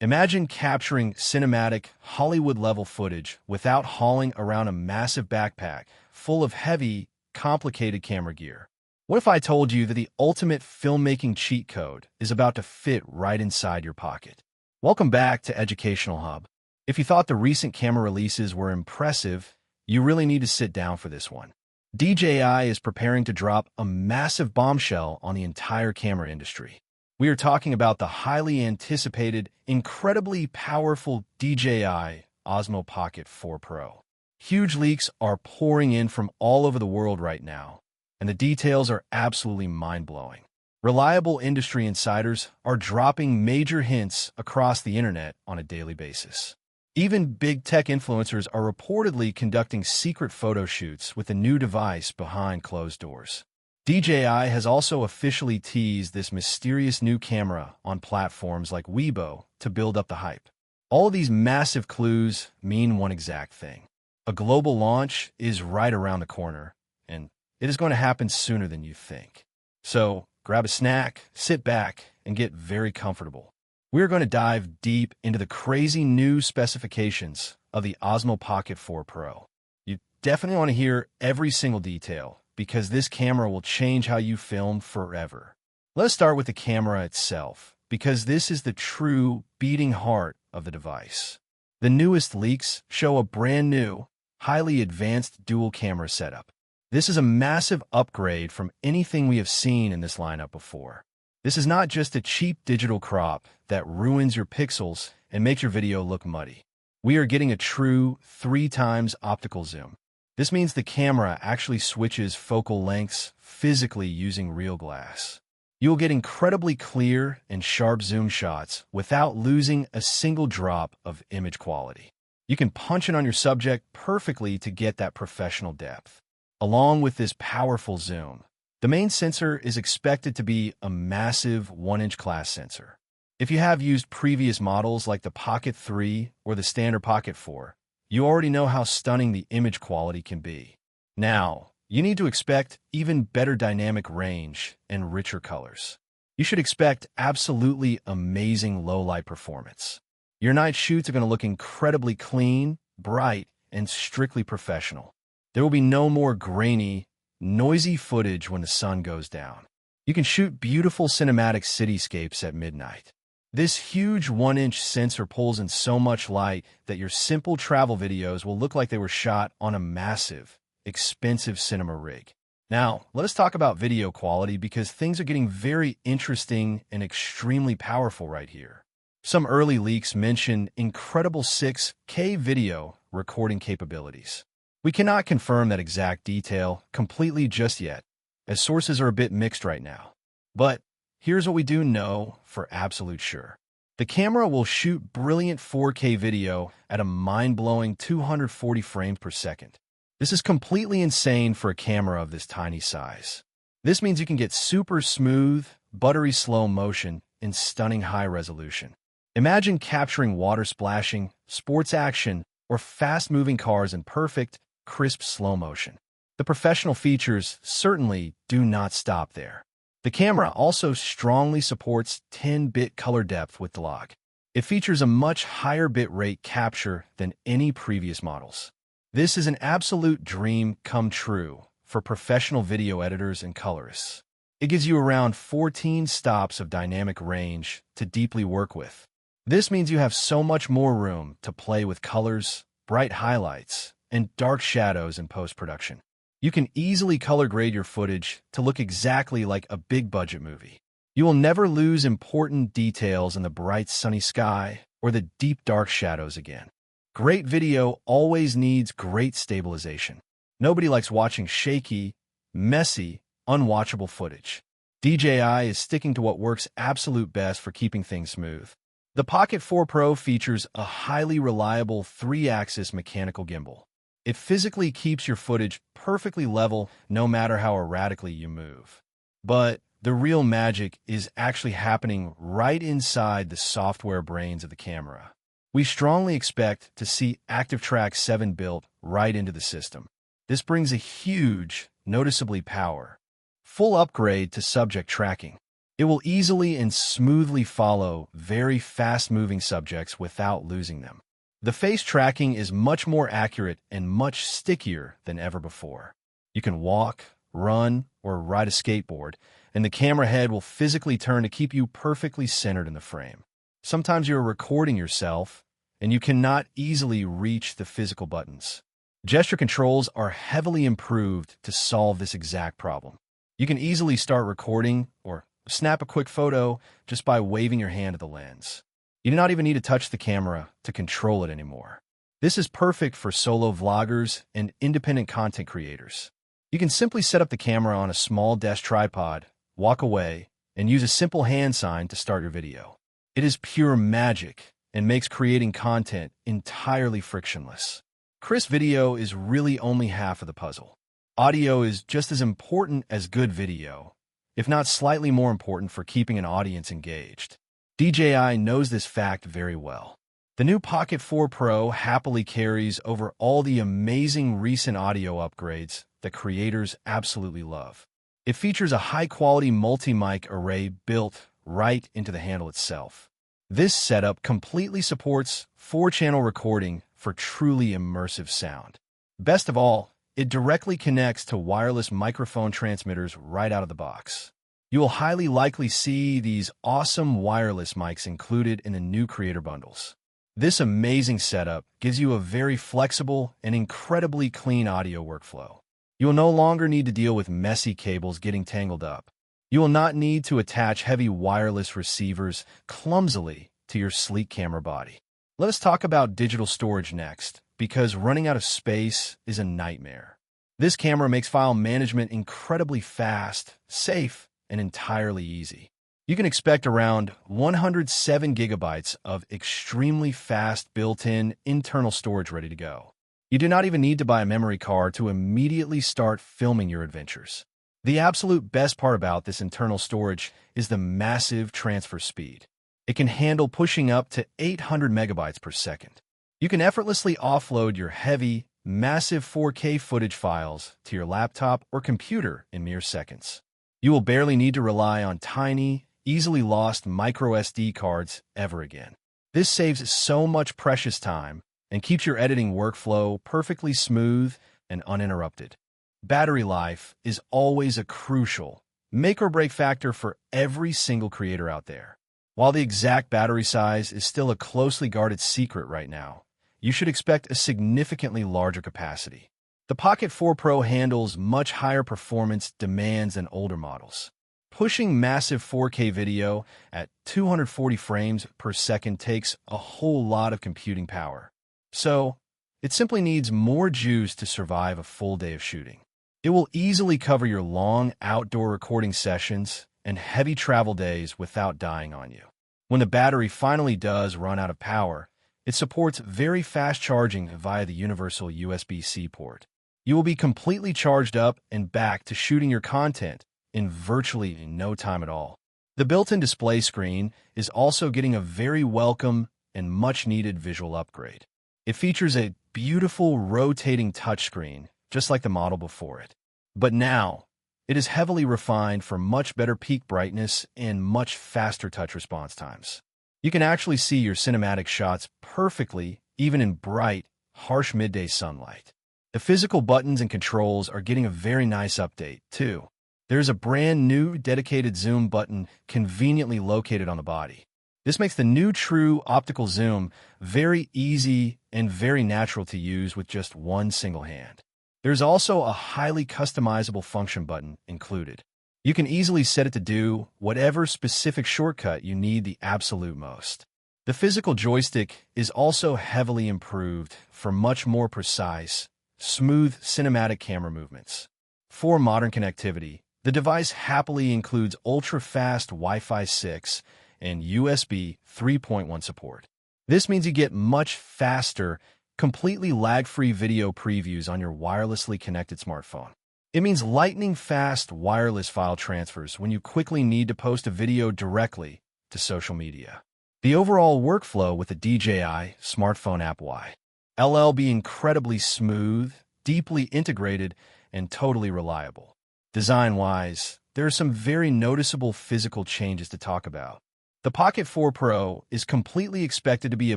Imagine capturing cinematic, Hollywood-level footage without hauling around a massive backpack full of heavy, complicated camera gear. What if I told you that the ultimate filmmaking cheat code is about to fit right inside your pocket? Welcome back to Educational Hub. If you thought the recent camera releases were impressive, you really need to sit down for this one. DJI is preparing to drop a massive bombshell on the entire camera industry. We are talking about the highly anticipated, incredibly powerful DJI Osmo Pocket 4 Pro. Huge leaks are pouring in from all over the world right now, and the details are absolutely mind-blowing. Reliable industry insiders are dropping major hints across the internet on a daily basis. Even big tech influencers are reportedly conducting secret photo shoots with the new device behind closed doors. DJI has also officially teased this mysterious new camera on platforms like Weibo to build up the hype. All of these massive clues mean one exact thing. A global launch is right around the corner, and it is going to happen sooner than you think. So, grab a snack, sit back, and get very comfortable. We're going to dive deep into the crazy new specifications of the Osmo Pocket 4 Pro. You definitely want to hear every single detail, because this camera will change how you film forever. Let's start with the camera itself, because this is the true beating heart of the device. The newest leaks show a brand new, highly advanced dual camera setup. This is a massive upgrade from anything we have seen in this lineup before. This is not just a cheap digital crop that ruins your pixels and makes your video look muddy. We are getting a true 3x optical zoom. This means the camera actually switches focal lengths physically using real glass. You will get incredibly clear and sharp zoom shots without losing a single drop of image quality. You can punch it on your subject perfectly to get that professional depth. Along with this powerful zoom, the main sensor is expected to be a massive 1-inch class sensor. If you have used previous models like the Pocket 3 or the standard Pocket 4, you already know how stunning the image quality can be. Now, you need to expect even better dynamic range and richer colors. You should expect absolutely amazing low-light performance. Your night shoots are going to look incredibly clean, bright, and strictly professional. There will be no more grainy, noisy footage when the sun goes down. You can shoot beautiful cinematic cityscapes at midnight. This huge 1-inch sensor pulls in so much light that your simple travel videos will look like they were shot on a massive, expensive cinema rig. Now, let us talk about video quality because things are getting very interesting and extremely powerful right here. Some early leaks mention incredible 6K video recording capabilities. We cannot confirm that exact detail completely just yet, as sources are a bit mixed right now. But here's what we do know for absolute sure. The camera will shoot brilliant 4K video at a mind-blowing 240 frames per second. This is completely insane for a camera of this tiny size. This means you can get super smooth, buttery slow motion in stunning high resolution. Imagine capturing water splashing, sports action, or fast-moving cars in perfect, crisp slow motion. The professional features certainly do not stop there. The camera also strongly supports 10-bit color depth with the lock. It features a much higher bitrate capture than any previous models. This is an absolute dream come true for professional video editors and colorists. It gives you around 14 stops of dynamic range to deeply work with. This means you have so much more room to play with colors, bright highlights, and dark shadows in post-production. You can easily color grade your footage to look exactly like a big-budget movie. You will never lose important details in the bright sunny sky or the deep dark shadows again. Great video always needs great stabilization. Nobody likes watching shaky, messy, unwatchable footage. DJI is sticking to what works absolute best for keeping things smooth. The Pocket 4 Pro features a highly reliable 3-axis mechanical gimbal. It physically keeps your footage perfectly level no matter how erratically you move. But the real magic is actually happening right inside the software brains of the camera. We strongly expect to see ActiveTrack 7 built right into the system. This brings a huge, noticeably power, full upgrade to subject tracking. It will easily and smoothly follow very fast-moving subjects without losing them. The face tracking is much more accurate and much stickier than ever before. You can walk, run, or ride a skateboard, and the camera head will physically turn to keep you perfectly centered in the frame. Sometimes you're recording yourself, and you cannot easily reach the physical buttons. Gesture controls are heavily improved to solve this exact problem. You can easily start recording or snap a quick photo just by waving your hand at the lens. You do not even need to touch the camera to control it anymore. This is perfect for solo vloggers and independent content creators. You can simply set up the camera on a small desk tripod, walk away, and use a simple hand sign to start your video. It is pure magic and makes creating content entirely frictionless. Crisp video is really only half of the puzzle. Audio is just as important as good video, if not slightly more important for keeping an audience engaged. DJI knows this fact very well. The new Pocket 4 Pro happily carries over all the amazing recent audio upgrades that creators absolutely love. It features a high-quality multi-mic array built right into the handle itself. This setup completely supports 4-channel recording for truly immersive sound. Best of all, it directly connects to wireless microphone transmitters right out of the box. You will highly likely see these awesome wireless mics included in the new creator bundles. This amazing setup gives you a very flexible and incredibly clean audio workflow. You will no longer need to deal with messy cables getting tangled up. You will not need to attach heavy wireless receivers clumsily to your sleek camera body. Let us talk about digital storage next, because running out of space is a nightmare. This camera makes file management incredibly fast, safe, and entirely easy. You can expect around 107 gigabytes of extremely fast built-in internal storage ready to go. You do not even need to buy a memory card to immediately start filming your adventures. The absolute best part about this internal storage is the massive transfer speed. It can handle pushing up to 800 megabytes per second. You can effortlessly offload your heavy, massive 4K footage files to your laptop or computer in mere seconds. You will barely need to rely on tiny, easily lost micro SD cards ever again. This saves so much precious time and keeps your editing workflow perfectly smooth and uninterrupted. Battery life is always a crucial make-or-break factor for every single creator out there. While the exact battery size is still a closely guarded secret right now, you should expect a significantly larger capacity. The Pocket 4 Pro handles much higher performance demands than older models. Pushing massive 4K video at 240 frames per second takes a whole lot of computing power. So, it simply needs more juice to survive a full day of shooting. It will easily cover your long outdoor recording sessions and heavy travel days without dying on you. When the battery finally does run out of power, it supports very fast charging via the universal USB-C port. You will be completely charged up and back to shooting your content in virtually no time at all. The built-in display screen is also getting a very welcome and much-needed visual upgrade. It features a beautiful rotating touchscreen, just like the model before it. But now, it is heavily refined for much better peak brightness and much faster touch response times. You can actually see your cinematic shots perfectly, even in bright, harsh midday sunlight. The physical buttons and controls are getting a very nice update, too. There's a brand new dedicated zoom button conveniently located on the body. This makes the new true optical zoom very easy and very natural to use with just one single hand. There's also a highly customizable function button included. You can easily set it to do whatever specific shortcut you need the absolute most. The physical joystick is also heavily improved for much more precise, smooth cinematic camera movements. For modern connectivity, the device happily includes ultra-fast Wi-Fi 6 and USB 3.1 support. This means you get much faster, completely lag-free video previews on your wirelessly connected smartphone. It means lightning-fast wireless file transfers when you quickly need to post a video directly to social media. The overall workflow with the DJI smartphone app will be incredibly smooth, deeply integrated, and totally reliable. Design-wise, there are some very noticeable physical changes to talk about. The Pocket 4 Pro is completely expected to be a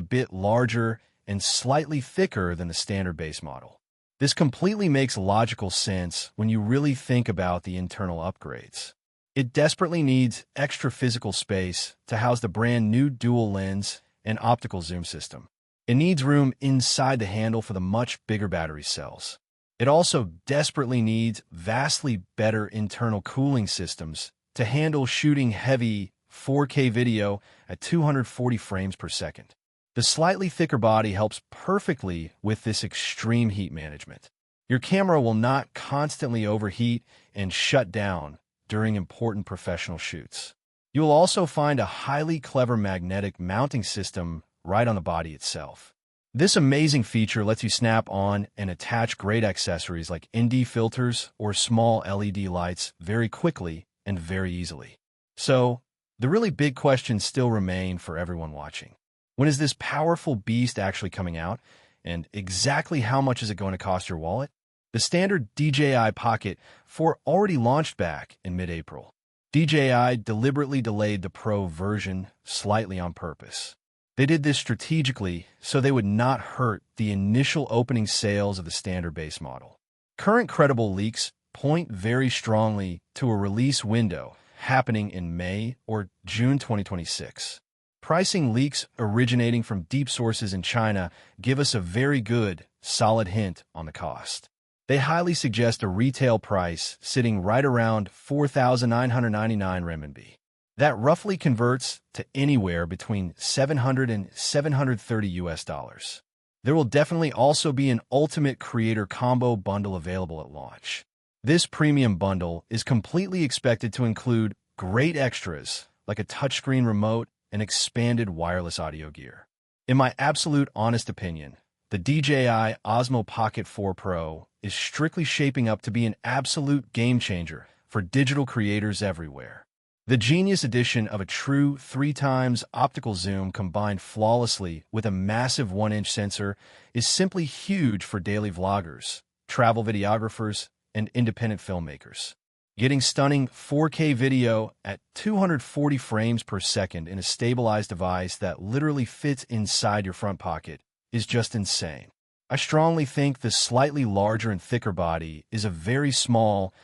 bit larger and slightly thicker than the standard base model. This completely makes logical sense when you really think about the internal upgrades. It desperately needs extra physical space to house the brand new dual lens and optical zoom system. It needs room inside the handle for the much bigger battery cells. It also desperately needs vastly better internal cooling systems to handle shooting heavy 4K video at 240 frames per second. The slightly thicker body helps perfectly with this extreme heat management. Your camera will not constantly overheat and shut down during important professional shoots. You will also find a highly clever magnetic mounting system right on the body itself. This amazing feature lets you snap on and attach great accessories like ND filters or small LED lights very quickly and very easily. So, the really big questions still remain for everyone watching. When is this powerful beast actually coming out? And exactly how much is it going to cost your wallet? The standard DJI Pocket 4 already launched back in mid-April. DJI deliberately delayed the Pro version slightly on purpose. They did this strategically so they would not hurt the initial opening sales of the standard base model. Current credible leaks point very strongly to a release window happening in May or June 2026. Pricing leaks originating from deep sources in China give us a very good, solid hint on the cost. They highly suggest a retail price sitting right around 4,999 renminbi. That roughly converts to anywhere between $700 and $730. There will definitely also be an Ultimate Creator Combo bundle available at launch. This premium bundle is completely expected to include great extras like a touchscreen remote and expanded wireless audio gear. In my absolute honest opinion, the DJI Osmo Pocket 4 Pro is strictly shaping up to be an absolute game changer for digital creators everywhere. The genius addition of a true 3x optical zoom combined flawlessly with a massive 1-inch sensor is simply huge for daily vloggers, travel videographers, and independent filmmakers. Getting stunning 4K video at 240 frames per second in a stabilized device that literally fits inside your front pocket is just insane. I strongly think the slightly larger and thicker body is a very small,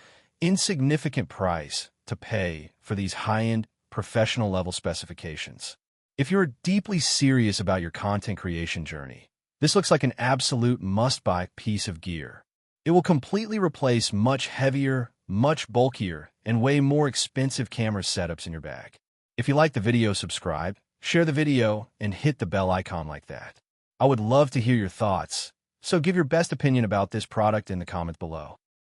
insignificant price to pay for these high-end, professional-level specifications. If you're deeply serious about your content creation journey, this looks like an absolute must-buy piece of gear. It will completely replace much heavier, much bulkier, and way more expensive camera setups in your bag. If you like the video, subscribe, share the video, and hit the bell icon like that. I would love to hear your thoughts, so give your best opinion about this product in the comments below.